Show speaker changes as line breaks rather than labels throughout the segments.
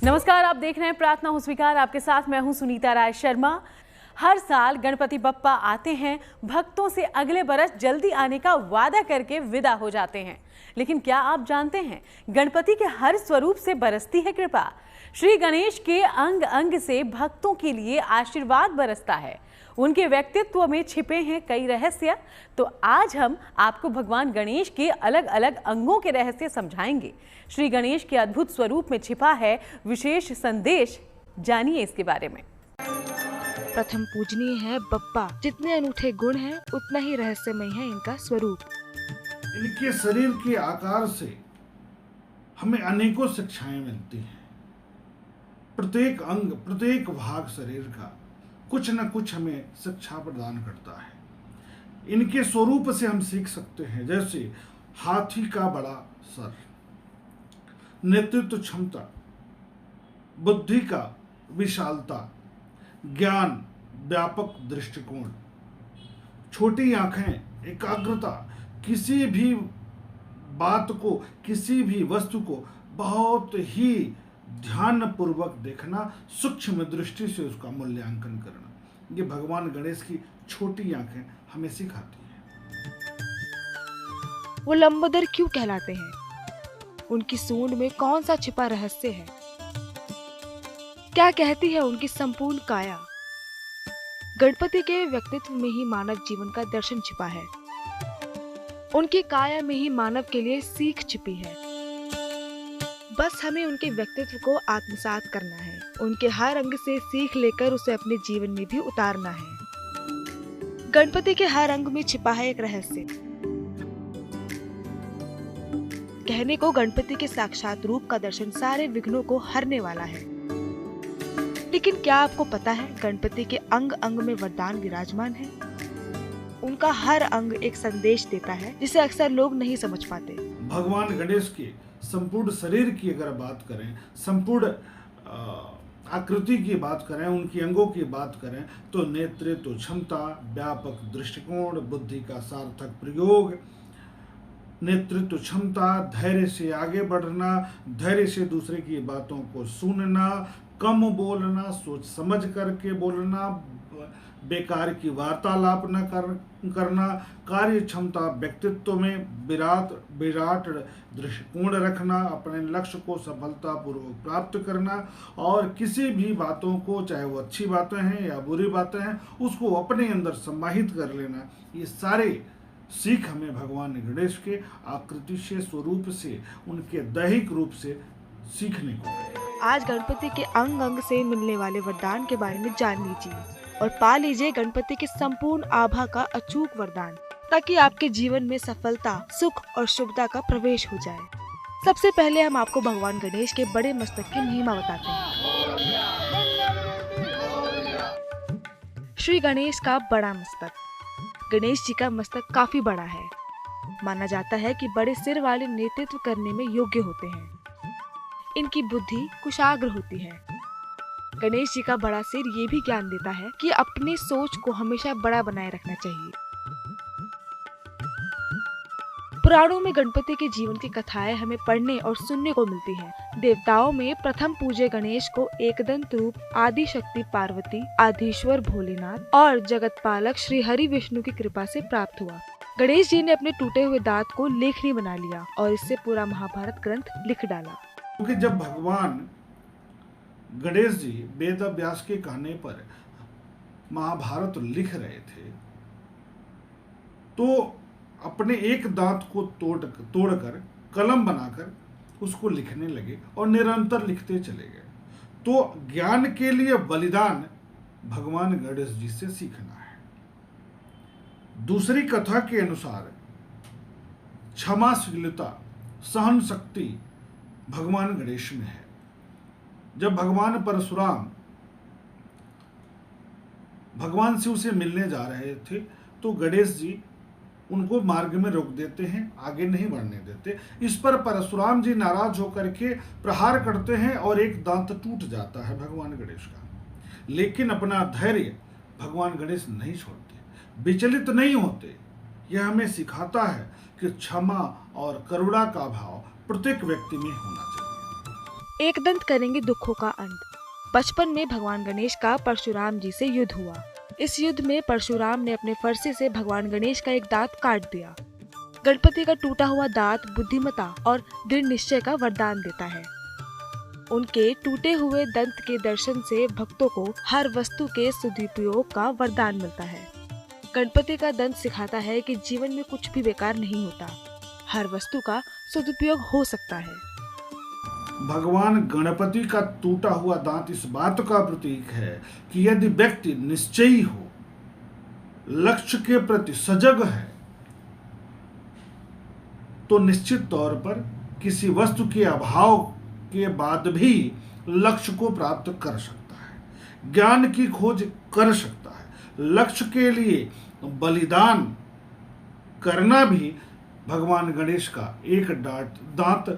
नमस्कार, आप देख रहे हैं प्रार्थना हो स्वीकार। आपके साथ मैं हूं सुनीता राय शर्मा। हर साल गणपति बप्पा आते हैं, भक्तों से अगले बरस जल्दी आने का वादा करके विदा हो जाते हैं। लेकिन क्या आप जानते हैं, गणपति के हर स्वरूप से बरसती है कृपा। श्री गणेश के अंग अंग से भक्तों के लिए आशीर्वाद बरसता है। उनके व्यक्तित्व में छिपे हैं कई रहस्य। तो आज हम आपको भगवान गणेश के अलग अलग अंगों के रहस्य समझाएंगे। श्री गणेश के अद्भुत स्वरूप में छिपा है विशेष संदेश। जानिए इसके बारे में।
प्रथम पूजनीय है बप्पा। जितने अनूठे गुण हैं, उतना ही रहस्यमय है इनका स्वरूप।
इनके शरीर के आकार से हमें अनेकों शिक्षाएं मिलती हैं। प्रत्येक अंग, प्रत्येक भाग शरीर का कुछ न कुछ हमें शिक्षा प्रदान करता है। इनके स्वरूप से हम सीख सकते हैं, जैसे हाथी का बड़ा सर, नेतृत्व क्षमता, बुद्धि का विशालता, ज्ञान, व्यापक दृष्टिकोण, छोटी आंखें, एकाग्रता, किसी भी बात को, किसी भी वस्तु को बहुत ही ध्यान पूर्वक देखना, सूक्ष्म दृष्टि से उसका मूल्यांकन करना, ये भगवान गणेश की छोटी आंखें हमें सिखाती हैं।
वो लंबोदर क्यों कहलाते हैं? उनकी सूंड में कौन सा छिपा रहस्य है? क्या कहती है उनकी संपूर्ण काया? गणपति के व्यक्तित्व में ही मानव जीवन का दर्शन छिपा है। उनकी काया में ही मानव के लिए सीख छिपी है। बस हमें उनके व्यक्तित्व को आत्मसात करना है। उनके हर अंग से सीख लेकर उसे अपने जीवन में भी उतारना है। गणपति के हर अंग में छिपा है एक रहस्य। कहने को गणपति के साक्षात रूप का दर्शन सारे विघ्नों को हरने वाला है। लेकिन क्या आपको पता है, गणपति के अंग अंग में वरदान विराजमान है। उनका हर अंग एक संदेश देता है, जिसे अक्सर लोग नहीं समझ पाते।
भगवान गणेश के संपूर्ण शरीर की अगर बात करें, संपूर्ण आकृति की बात करें, उनकी अंगों की बात करें, तो नेतृत्व क्षमता, व्यापक दृष्टिकोण, बुद्धि का सार्थक प्रयोग, नेतृत्व क्षमता, धैर्य से आगे बढ़ना, धैर्य से दूसरे की बातों को सुनना, कम बोलना, सोच समझ करके बोलना, बेकार की वार्तालाप न करना, कार्य क्षमता, व्यक्तित्व में विराट दृष्टिकोण रखना, अपने लक्ष्य को सफलतापूर्वक प्राप्त करना, और किसी भी बातों को, चाहे वो अच्छी बातें हैं या बुरी बातें हैं, उसको अपने अंदर समाहित कर लेना। ये सारे सीख हमें भगवान गणेश के आकृति से, स्वरूप से, उनके दैहिक रूप से सीखने को।
आज गणपति के अंग अंग से मिलने वाले वरदान के बारे में जान लीजिए और पा लीजिए गणपति के संपूर्ण आभा का अचूक वरदान, ताकि आपके जीवन में सफलता, सुख और शुभता का प्रवेश हो जाए। सबसे पहले हम आपको भगवान गणेश के बड़े मस्तक की महिमा बताते हैं। श्री गणेश का बड़ा मस्तक। गणेश जी का मस्तक काफी बड़ा है। माना जाता है कि बड़े सिर वाले नेतृत्व करने में योग्य होते हैं। इनकी बुद्धि कुशाग्र होती है। गणेश जी का बड़ा सिर ये भी ज्ञान देता है कि अपनी सोच को हमेशा बड़ा बनाए रखना चाहिए। पुराणों में गणपति के जीवन की कथाएं हमें पढ़ने और सुनने को मिलती हैं। देवताओं में प्रथम पूज्य गणेश को एकदंत रूप आदि शक्ति पार्वती, आदिश्वर भोलेनाथ और जगतपालक श्री हरि विष्णु की कृपा से प्राप्त हुआ। गणेश जी ने अपने टूटे हुए दांत को लेखनी बना लिया और इससे पूरा महाभारत ग्रंथ लिख डाला।
क्योंकि जब भगवान गणेश जी वेद व्यास के कहने पर महाभारत लिख रहे थे, तो अपने एक दांत को तोड़कर कलम बनाकर उसको लिखने लगे और निरंतर लिखते चले गए। तो ज्ञान के लिए बलिदान भगवान गणेश जी से सीखना है। दूसरी कथा के अनुसार क्षमाशीलता, सहन शक्ति भगवान गणेश में है। जब भगवान परशुराम भगवान शिव से मिलने जा रहे थे, तो गणेश जी उनको मार्ग में रोक देते हैं, आगे नहीं बढ़ने देते। इस पर परशुराम जी नाराज होकर के प्रहार करते हैं और एक दांत टूट जाता है भगवान गणेश का। लेकिन अपना धैर्य भगवान गणेश नहीं छोड़ते, विचलित नहीं होते। यह हमें सिखाता है कि क्षमा और करुणा का भाव प्रत्येक व्यक्ति में होना चाहिए।
एकदंत करेंगे दुखों का अंत। बचपन में भगवान गणेश का परशुराम जी से युद्ध हुआ। इस युद्ध में परशुराम ने अपने फरसे से भगवान गणेश का एक दांत काट दिया। गणपति का टूटा हुआ दांत बुद्धिमता और दृढ़ निश्चय का वरदान देता है। उनके टूटे हुए दंत के दर्शन से भक्तों को हर वस्तु के सदुपयोग का वरदान मिलता है। गणपति का दंत सिखाता है कि जीवन में कुछ भी बेकार नहीं होता, हर वस्तु का सदुपयोग हो सकता है।
भगवान गणपति का टूटा हुआ दांत इस बात का प्रतीक है कि यदि व्यक्ति निश्चयी हो, लक्ष्य के प्रति सजग है, तो निश्चित तौर पर किसी वस्तु के अभाव के बाद भी लक्ष्य को प्राप्त कर सकता है, ज्ञान की खोज कर सकता है। लक्ष्य के लिए बलिदान करना भी भगवान गणेश का एक दांत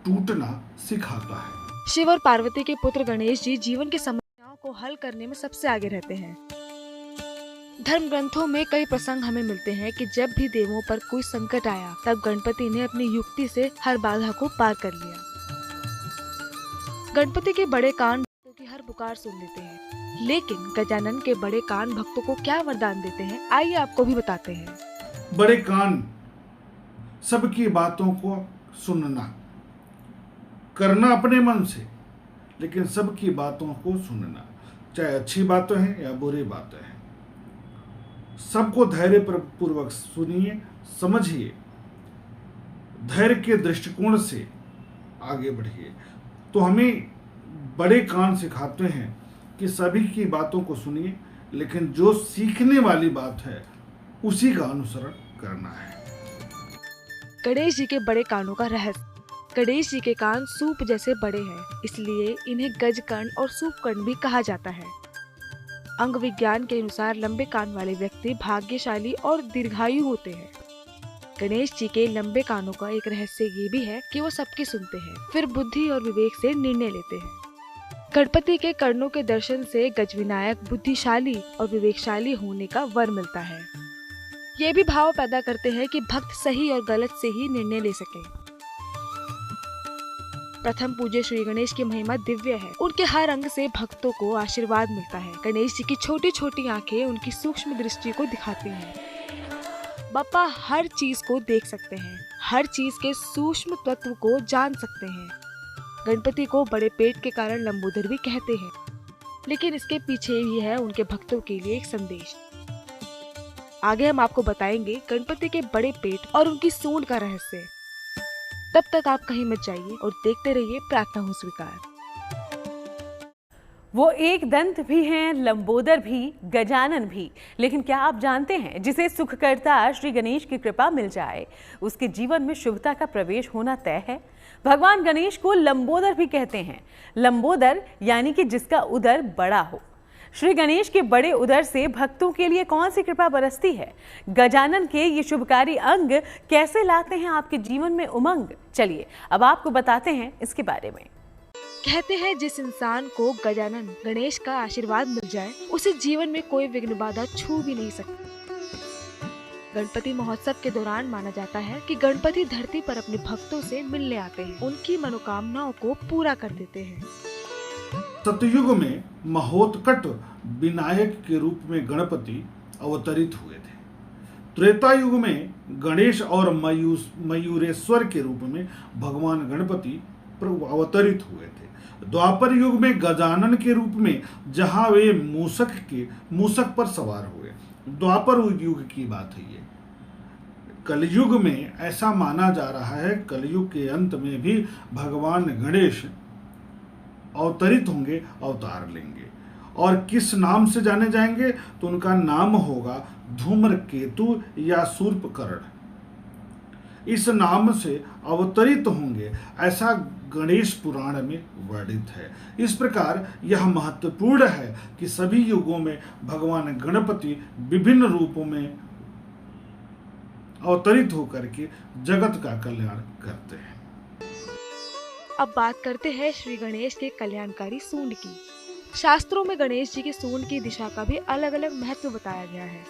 टूटना सिखाता है।
शिव और पार्वती के पुत्र गणेश जी जीवन की समस्याओं को हल करने में सबसे आगे रहते हैं। धर्म ग्रंथों में कई प्रसंग हमें मिलते हैं कि जब भी देवों पर कोई संकट आया, तब गणपति ने अपनी युक्ति से हर बाधा को पार कर लिया। गणपति के बड़े कान भक्तों की हर पुकार सुन लेते हैं, लेकिन गजानन के बड़े कान भक्तों को क्या वरदान देते हैं, आइए आपको भी बताते हैं।
बड़े कान सबकी बातों को सुनना, करना अपने मन से, लेकिन सबकी बातों को सुनना, चाहे अच्छी बातें हैं या बुरी बातें हैं, सबको धैर्य पूर्वक सुनिए, समझिए, धैर्य के दृष्टिकोण से आगे बढ़िए। तो हमें बड़े कान सिखाते हैं कि सभी की बातों को सुनिए, लेकिन जो सीखने वाली बात है उसी का अनुसरण करना है।
गणेश जी के बड़े कानों का रहस्य। गणेश जी के कान सूप जैसे बड़े हैं, इसलिए इन्हें गजकर्ण और सूपकर्ण भी कहा जाता है। अंग विज्ञान के अनुसार लंबे कान वाले व्यक्ति भाग्यशाली और दीर्घायु होते हैं। गणेश जी के लंबे कानों का एक रहस्य ये भी है कि वो सबकी सुनते हैं, फिर बुद्धि और विवेक से निर्णय लेते हैं। गणपति के कर्णों के दर्शन से गजविनायक बुद्धिशाली और विवेकशाली होने का वर मिलता है। ये भी भाव पैदा करते हैं कि भक्त सही और गलत से ही निर्णय ले सके। प्रथम पूज्य श्री गणेश की महिमा दिव्य है। उनके हर अंग से भक्तों को आशीर्वाद मिलता है। गणेश जी की छोटी छोटी आंखें उनकी सूक्ष्म दृष्टि को दिखाती हैं। बप्पा हर चीज को देख सकते हैं, हर चीज के सूक्ष्म तत्व को जान सकते हैं। गणपति को बड़े पेट के कारण लंबोदर भी कहते हैं, लेकिन इसके पीछे भी है उनके भक्तों के लिए एक संदेश। आगे हम आपको बताएंगे गणपति के बड़े पेट और उनकी सूंड का रहस्य। तब तक आप कहीं मत जाइए और देखते रहिए प्रार्थना हो स्वीकार।
वो एक दंत भी हैं, लंबोदर भी, गजानन भी, लेकिन क्या आप जानते हैं जिसे सुखकर्ता श्री गणेश की कृपा मिल जाए, उसके जीवन में शुभता का प्रवेश होना तय है। भगवान गणेश को लंबोदर भी कहते हैं। लंबोदर यानी कि जिसका उदर बड़ा हो। श्री गणेश के बड़े उदर से भक्तों के लिए कौन सी कृपा बरसती है? गजानन के ये शुभकारी अंग कैसे लाते हैं आपके जीवन में उमंग? चलिए अब आपको बताते हैं इसके बारे में।
कहते हैं जिस इंसान को गजानन गणेश का आशीर्वाद मिल जाए, उसे जीवन में कोई विघ्न बाधा छू भी नहीं सकती। गणपति महोत्सव के दौरान माना जाता है कि गणपति धरती पर अपने भक्तों से मिलने आते हैं, उनकी मनोकामनाओं को पूरा कर देते हैं।
सतयुग में महोत्कट विनायक के रूप में गणपति अवतरित हुए थे। त्रेता युग में गणेश और मयूरेश्वर के रूप में भगवान गणपति अवतरित हुए थे। द्वापर युग में गजानन के रूप में जहां वे मूषक पर सवार हुए। द्वापर युग की बात है ये। कलयुग में ऐसा माना जा रहा है, कलयुग के अंत में भी भगवान गणेश अवतरित होंगे, अवतार लेंगे। और किस नाम से जाने जाएंगे? तो उनका नाम होगा धूम्रकेतु या शूर्पकर्ण। इस नाम से अवतरित होंगे, ऐसा गणेश पुराण में वर्णित है। इस प्रकार यह महत्वपूर्ण है कि सभी युगों में भगवान गणपति विभिन्न रूपों में अवतरित होकर के जगत का कल्याण करते हैं।
अब बात करते हैं श्री गणेश के कल्याणकारी सूंड की। शास्त्रों में गणेश जी की सूंड की दिशा का भी अलग अलग महत्व बताया गया है।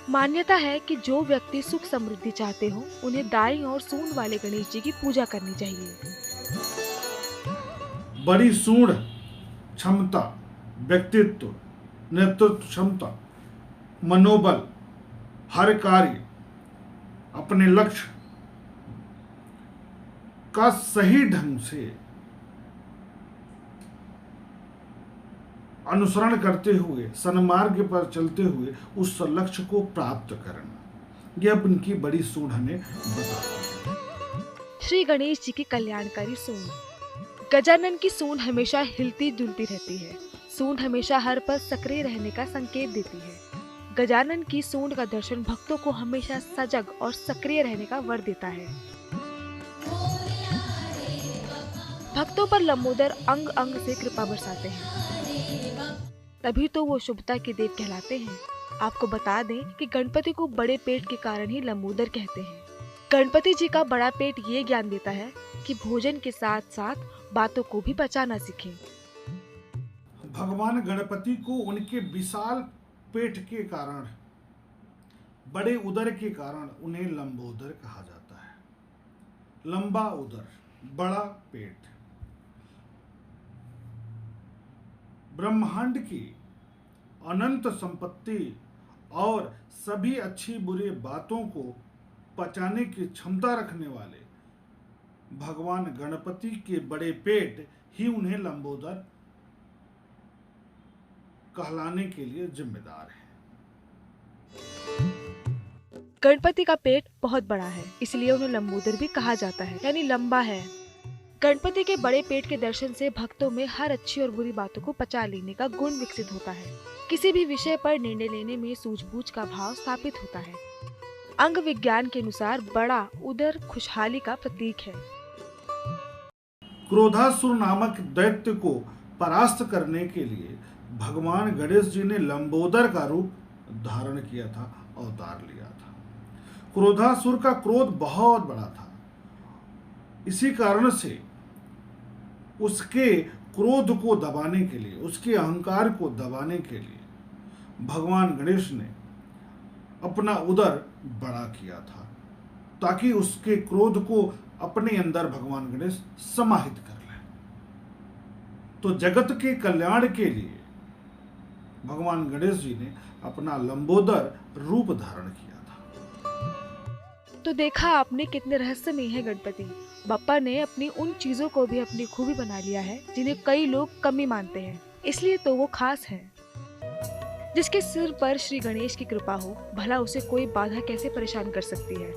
मान्यता है कि जो व्यक्ति सुख समृद्धि चाहते हो, उन्हें दाईं और सूंड वाले गणेश जी की पूजा करनी चाहिए।
बड़ी सूढ़ क्षमता, व्यक्तित्व, नेतृत्व क्षमता, मनोबल, हर कार्य, अपने लक्ष्य का सही ढंग से अनुसरण करते हुए, सन्मार्ग पर चलते हुए उस लक्ष्य को प्राप्त करना, यह उनकी बड़ी सूढ़ हमें बताती है।
श्री गणेश जी की कल्याणकारी सूंड। गजानन की सूंड हमेशा हिलती डुलती रहती है। सूंड हमेशा हर पल सक्रिय रहने का संकेत देती है। गजानन की सूंड का दर्शन भक्तों को हमेशा सजग और सक्रिय रहने का वर देता है। भक्तों पर लंबोदर अंग अंग से कृपा बरसाते हैं, तभी तो वो शुभता के देव कहलाते हैं। आपको बता दें कि गणपति को बड़े पेट के कारण ही लंबोदर कहते हैं। गणपति जी का बड़ा पेट ये ज्ञान देता है कि भोजन के साथ साथ बातों को भी पचाना सीखें।
भगवान गणपति को उनके विशाल पेट के कारण, बड़े उदर के कारण उन्हें लंबोदर कहा जाता है। लंबा उदर, बड़ा पेट, ब्रह्मांड की अनंत संपत्ति और सभी अच्छी बुरी बातों को पचाने की क्षमता रखने वाले भगवान गणपति के बड़े पेट ही उन्हें लंबोदर कहलाने के लिए जिम्मेदार है।
गणपति का पेट बहुत बड़ा है, इसलिए उन्हें लंबोदर भी कहा जाता है, यानी लंबा है। गणपति के बड़े पेट के दर्शन से भक्तों में हर अच्छी और बुरी बातों को पचा लेने का गुण विकसित होता है। किसी भी विषय पर निर्णय लेने में सूझबूझ का भाव स्थापित होता है। अंग विज्ञान के अनुसार बड़ा उदर खुशहाली का प्रतीक है।
क्रोधासुर नामक दैत्य को परास्त करने के लिए भगवान गणेश जी ने लंबोदर का रूप धारण किया था, अवतार लिया था। क्रोधासुर का क्रोध बहुत बड़ा था। इसी कारण से उसके क्रोध को दबाने के लिए, उसके अहंकार को दबाने के लिए भगवान गणेश ने अपना उदर बड़ा किया था, ताकि उसके क्रोध को अपने अंदर भगवान गणेश समाहित कर लें। तो जगत के कल्याण के लिए भगवान गणेश जी ने अपना लंबोदर रूप धारण किया था।
तो देखा आपने कितने रहस्यमय है गणपति। बप्पा ने अपनी उन चीजों को भी अपनी खूबी बना लिया है जिन्हें कई लोग कमी मानते हैं, इसलिए तो वो खास है। जिसके सिर पर श्री गणेश की कृपा हो, भला उसे कोई बाधा कैसे परेशान कर सकती है।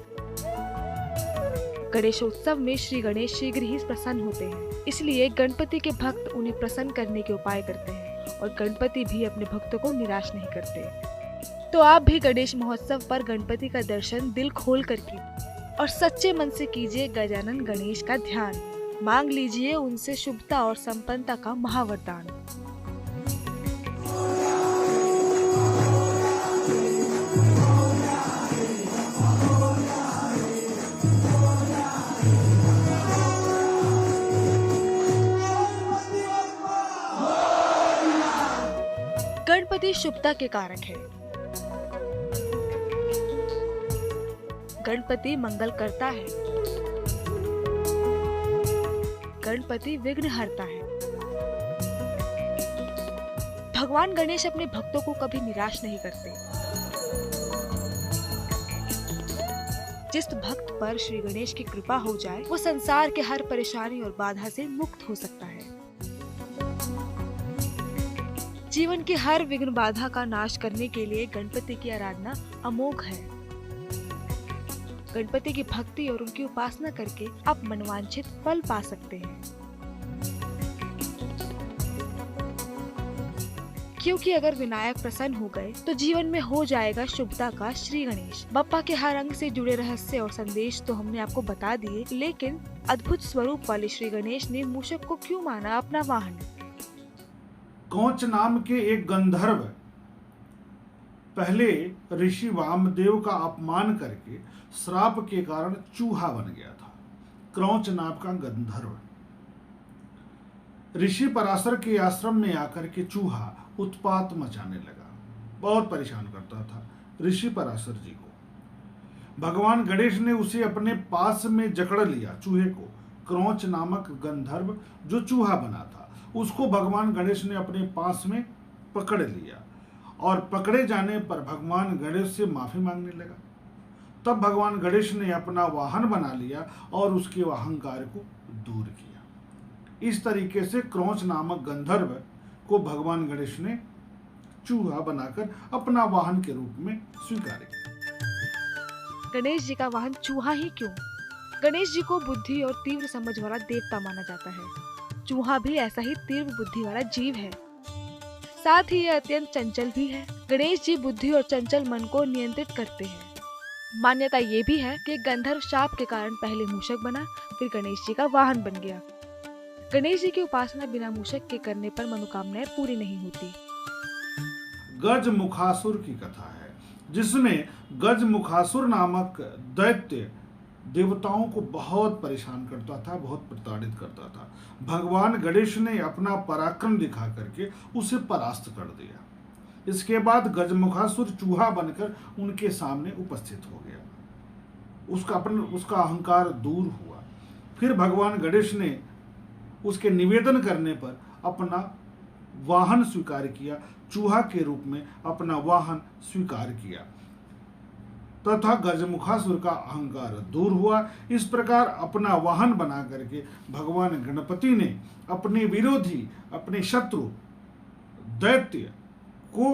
गणेशोत्सव में श्री गणेश शीघ्र ही प्रसन्न होते हैं, इसलिए गणपति के भक्त उन्हें प्रसन्न करने के उपाय करते हैं और गणपति भी अपने भक्तों को निराश नहीं करते। तो आप भी गणेश महोत्सव पर गणपति का दर्शन दिल खोल कर कीजिए और सच्चे मन से कीजिए गजानन गणेश का ध्यान। मांग लीजिए उनसे शुभता और संपन्नता का महावरदान। गणपति शुभता के कारक है। गणपति मंगल करता है। गणपति विघ्न हरता है। भगवान गणेश अपने भक्तों को कभी निराश नहीं करते। जिस भक्त पर श्री गणेश की कृपा हो जाए, वो संसार के हर परेशानी और बाधा से मुक्त हो सकता है। जीवन की हर विघ्न बाधा का नाश करने के लिए गणपति की आराधना अमोघ है। गणपति की भक्ति और उनकी उपासना करके आप मनवांछित फल पा सकते हैं, क्योंकि अगर विनायक प्रसन्न हो गए तो जीवन में हो जाएगा शुभता का श्री गणेश। बप्पा के हर अंग से जुड़े रहस्य और संदेश तो हमने आपको बता दिए, लेकिन अद्भुत स्वरूप वाले श्री गणेश ने मूषक को क्यों माना अपना वाहन?
कौच नाम के एक गंधर्व पहले ऋषि वामदेव का अपमान करके श्राप के कारण चूहा बन गया था। क्रौच नाम का गंधर्व ऋषि पराशर के आश्रम में आकर के चूहा उत्पात मचाने लगा, बहुत परेशान करता था ऋषि पराशर जी को। भगवान गणेश ने उसे अपने पास में जकड़ लिया चूहे को क्रौंच नामक गंधर्व जो चूहा बना था, उसको भगवान गणेश ने अपने पास में पकड़ लिया और पकड़े जाने पर भगवान गणेश से माफी मांगने लगा। तब भगवान गणेश ने अपना वाहन बना लिया और उसके अहंकार को दूर किया। इस तरीके से क्रौंच नामक गंधर्व को भगवान गणेश ने चूहा बनाकर अपना वाहन के रूप में स्वीकार किया।
गणेश जी का वाहन चूहा ही क्यों? गणेश जी को बुद्धि और तीव्र समझ वाला देवता माना जाता है। चूहा भी ऐसा ही तीव्र बुद्धि वाला जीव है, साथ ही यह अत्यंत चंचल भी है। गणेश जी बुद्धि और चंचल मन को नियंत्रित करते हैं। मान्यता ये भी है कि गंधर्व शाप के कारण पहले मूषक बना, फिर गणेश जी का वाहन बन गया। गणेश जी की उपासना बिना मूषक के करने पर मनोकामनाएं पूरी नहीं होती।
गजमुखासुर की कथा है, जिसमें गजमुखासुर नामक दैत्य देवताओं को बहुत परेशान करता था, बहुत प्रताड़ित करता था। भगवान गणेश ने अपना पराक्रम दिखा करके उसे परास्त कर दिया। इसके बाद गजमुखासुर चूहा बनकर उनके सामने उपस्थित हो गया। उसका अहंकार दूर हुआ। फिर भगवान गणेश ने उसके निवेदन करने पर अपना वाहन स्वीकार किया, चूहा के रूप में अपना वाहन स्वीकार किया तथा गजमुखासुर का अहंकार दूर हुआ। इस प्रकार अपना वाहन बना करके भगवान गणपति ने अपने विरोधी, अपने शत्रु दैत्य को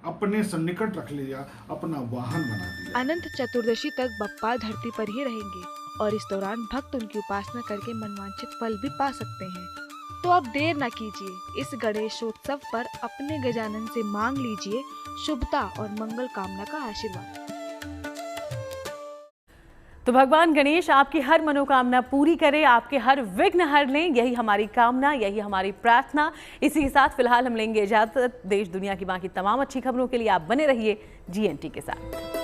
अपने सन्निकट रख लिया, अपना वाहन बना दिया।
अनंत चतुर्दशी तक बप्पा धरती पर ही रहेंगे और इस दौरान भक्त उनकी उपासना करके मनवांछित फल भी पा सकते हैं। तो अब देर ना कीजिए, इस गणेशोत्सव पर अपने गजानन से मांग लीजिए शुभता और मंगल कामना का आशीर्वाद।
तो भगवान गणेश आपकी हर मनोकामना पूरी करे, आपके हर विघ्न हर लें, यही हमारी कामना, यही हमारी प्रार्थना। इसी के साथ फिलहाल हम लेंगे इजाजत। देश दुनिया की बाकी तमाम अच्छी खबरों के लिए आप बने रहिए GNT के साथ।